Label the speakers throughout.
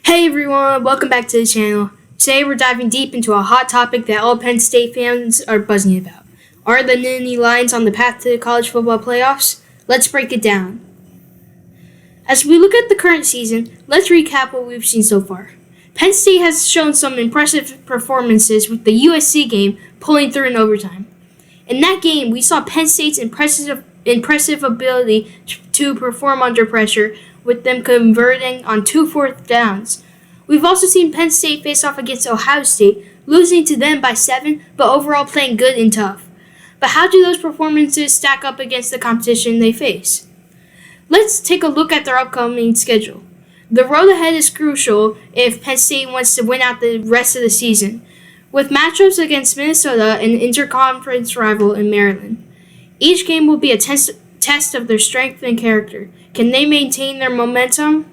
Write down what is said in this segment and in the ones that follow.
Speaker 1: Hey everyone, welcome back to the channel. Today we're diving deep into a hot topic that all Penn State fans are buzzing about. Are the Nittany Lions on the path to the college football playoffs? Let's break it down. As we look at the current season, let's recap what we've seen so far. Penn State has shown some impressive performances with the USC game pulling through in overtime. In that game, we saw Penn State's impressive ability to perform under pressure, with them converting on 2 fourth downs. We've also seen Penn State face off against Ohio State, losing to them by 7, but overall playing good and tough. But how do those performances stack up against the competition they face? Let's take a look at their upcoming schedule. The road ahead is crucial if Penn State wants to win out the rest of the season, with matchups against Minnesota and interconference rival in Maryland. Each game will be a test of their strength and character. Can they maintain their momentum?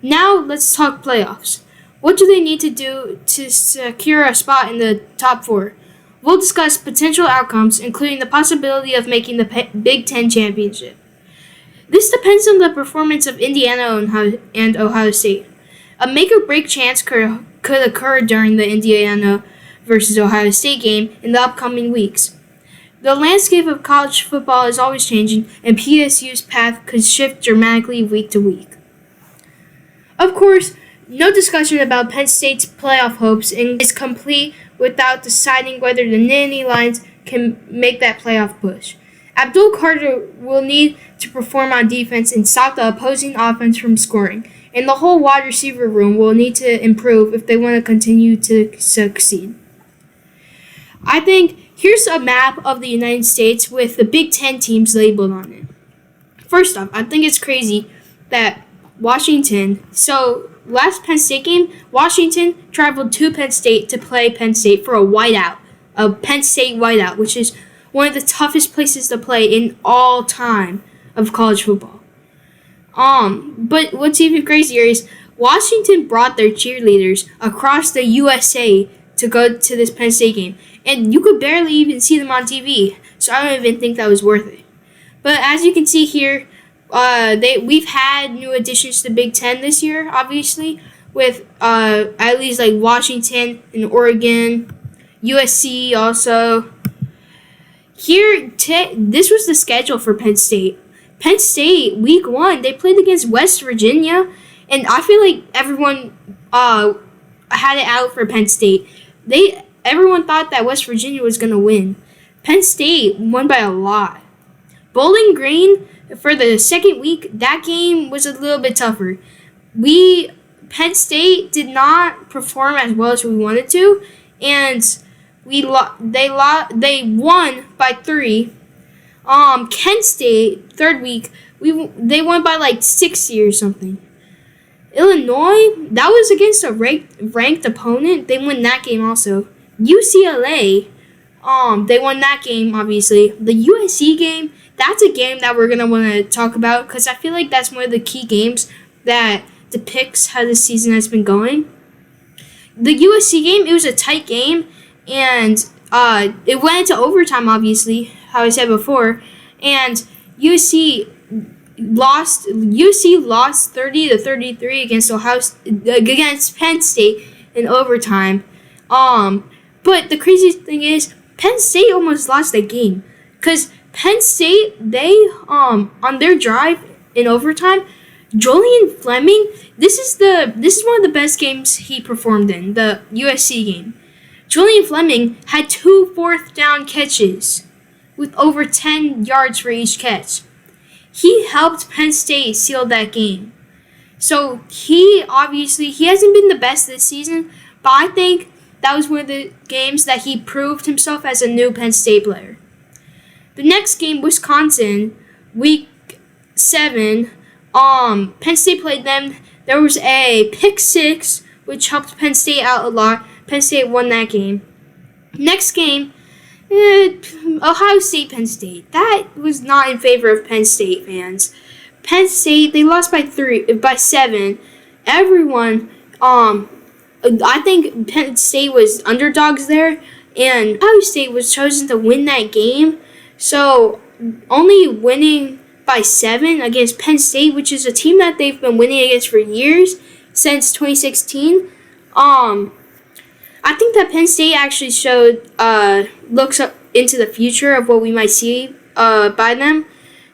Speaker 1: Now let's talk playoffs. What do they need to do to secure a spot in the top 4? We'll discuss potential outcomes, including the possibility of making the Big Ten championship. This depends on the performance of Indiana and Ohio State. A make-or-break chance could occur during the Indiana versus Ohio State game in the upcoming weeks. The landscape of college football is always changing, and PSU's path could shift dramatically week to week. Of course, no discussion about Penn State's playoff hopes is complete without deciding whether the Nittany Lions can make that playoff push. Abdul Carter will need to perform on defense and stop the opposing offense from scoring, and the whole wide receiver room will need to improve if they want to continue to succeed. I think here's a map of the United States with the Big Ten teams labeled on it. First off, I think it's crazy that last Penn State game, Washington traveled to Penn State to play Penn State for a Penn State whiteout, which is one of the toughest places to play in all time of college football. But what's even crazier is Washington brought their cheerleaders across the USA to go to this Penn State game, and you could barely even see them on TV, so I don't even think that was worth it. But as you can see here, we've had new additions to Big Ten this year, obviously, with at least like Washington and Oregon, USC also. This was the schedule for Penn State. Penn State, week 1, they played against West Virginia, and I feel like everyone had it out for Penn State. Everyone thought that West Virginia was going to win. Penn State won by a lot. Bowling Green, for the second week, that game was a little bit tougher. Penn State did not perform as well as we wanted to, and they won by 3. Kent State, third week, they won by like 60 or something. Illinois, that was against a ranked opponent. They won that game also. UCLA, they won that game, obviously. The USC game, that's a game that we're going to want to talk about because I feel like that's one of the key games that depicts how the season has been going. The USC game, it was a tight game, and it went into overtime, obviously, how I said before, and USC lost 30-33 against Penn State in overtime. But the craziest thing is Penn State almost lost that game because Penn State, they on their drive in overtime, Julian Fleming, this is one of the best games he performed in, the USC game. Julian Fleming had 2 fourth down catches with over 10 yards for each catch. He helped Penn State seal that game. So he hasn't been the best this season, but I think that was one of the games that he proved himself as a new Penn State player. The next game, Wisconsin, week 7, Penn State played them. There was a pick 6, which helped Penn State out a lot. Penn State won that game. Next game, Ohio State, Penn State. That was not in favor of Penn State fans. Penn State, they lost by 7. Everyone, I think Penn State was underdogs there, and Ohio State was chosen to win that game. So only winning by 7 against Penn State, which is a team that they've been winning against for years, since 2016. I think that Penn State actually showed looks up into the future of what we might see by them.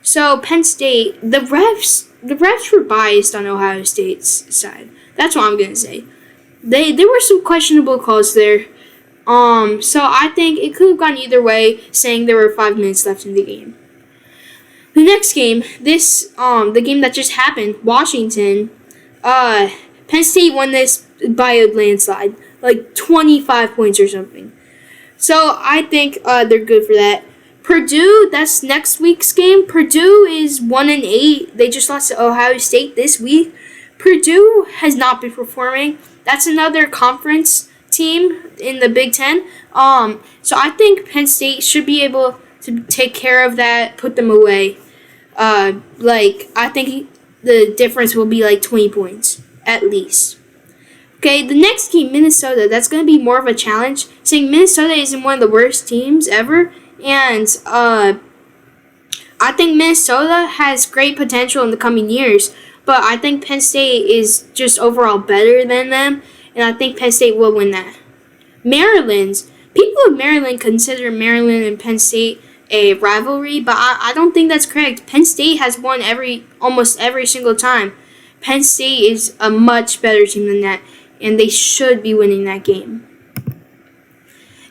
Speaker 1: So Penn State, the refs were biased on Ohio State's side. That's what I'm gonna say. There were some questionable calls there. So I think it could have gone either way, saying there were 5 minutes left in the game. The next game, the game that just happened, Washington, Penn State won this by a landslide, like 25 points or something. So I think they're good for that. Purdue, that's next week's game. Purdue is 1-8. They just lost to Ohio State this week. Purdue has not been performing. That's another conference team in the Big Ten. So I think Penn State should be able to take care of that, put them away. I think the difference will be like 20 points at least. Okay, the next game, Minnesota. That's going to be more of a challenge. Saying Minnesota isn't one of the worst teams ever, and I think Minnesota has great potential in the coming years. But I think Penn State is just overall better than them, and I think Penn State will win that. People of Maryland consider Maryland and Penn State a rivalry, but I don't think that's correct. Penn State has won almost every single time. Penn State is a much better team than that, and they should be winning that game.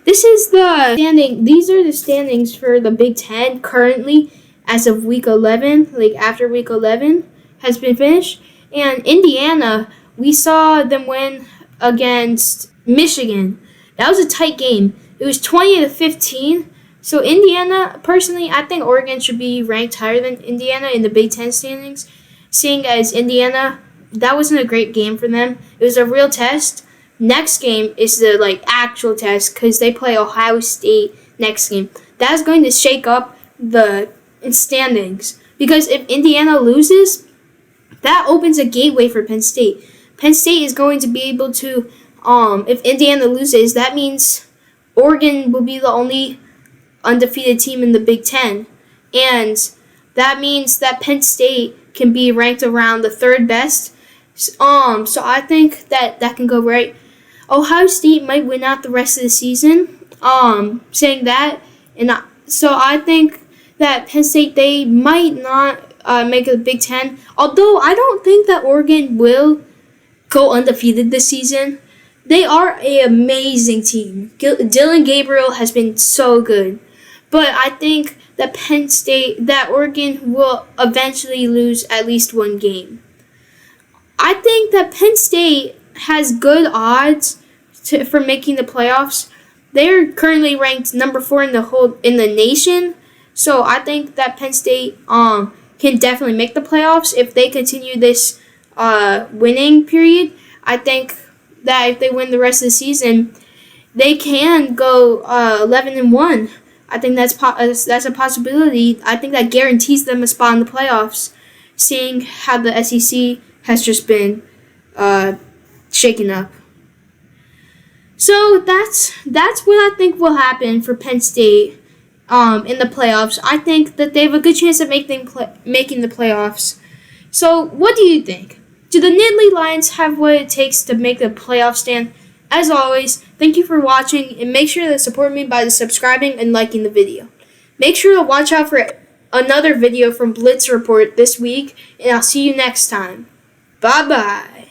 Speaker 1: These are the standings for the Big Ten currently as of week 11, like after week 11 has been finished. And Indiana, we saw them win against Michigan. That was a tight game. It was 20-15. So Indiana, personally, I think Oregon should be ranked higher than Indiana in the Big Ten standings, seeing as Indiana, that wasn't a great game for them. It was a real test. Next game is the actual test because they play Ohio State next game. That's going to shake up the standings because if Indiana loses, that opens a gateway for Penn State. Penn State is going to be able to, if Indiana loses, that means Oregon will be the only undefeated team in the Big Ten. And that means that Penn State can be ranked around the third best. So I think that can go right. Ohio State might win out the rest of the season. Saying that, so I think that Penn State, they might not make the Big Ten. Although I don't think that Oregon will go undefeated this season. They are an amazing team. Dylan Gabriel has been so good. But I think that Oregon will eventually lose at least one game. I think that Penn State has good odds for making the playoffs. They're currently ranked number 4 in the nation. So I think that Penn State can definitely make the playoffs if they continue this winning period. I think that if they win the rest of the season, they can go 11-1. I think that's a possibility. I think that guarantees them a spot in the playoffs, seeing how the SEC has just been shaken up. So that's what I think will happen for Penn State in the playoffs. I think that they have a good chance of making the playoffs. So what do you think? Do the Nittany Lions have what it takes to make the playoff stand? As always, thank you for watching, and make sure to support me by subscribing and liking the video. Make sure to watch out for another video from Blitz Report this week, and I'll see you next time. Bye-bye.